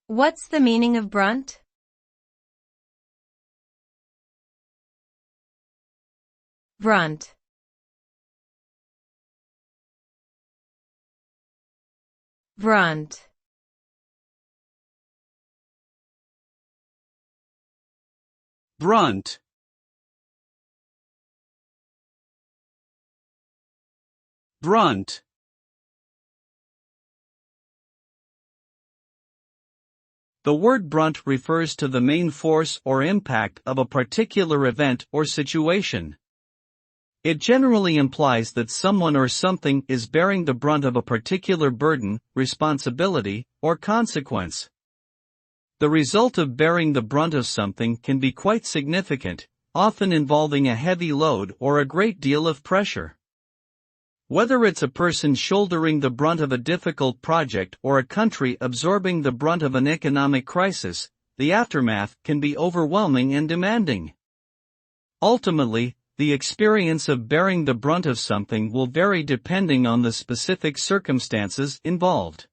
What's the meaning of brunt? Brunt. Brunt. Brunt. Brunt. The word brunt refers to the main force or impact of a particular event or situation. It generally implies that someone or something is bearing the brunt of a particular burden, responsibility, or consequence. The result of bearing the brunt of something can be quite significant, often involving a heavy load or a great deal of pressure. Whether it's a person shouldering the brunt of a difficult project or a country absorbing the brunt of an economic crisis, the aftermath can be overwhelming and demanding. Ultimately, the experience of bearing the brunt of something will vary depending on the specific circumstances involved.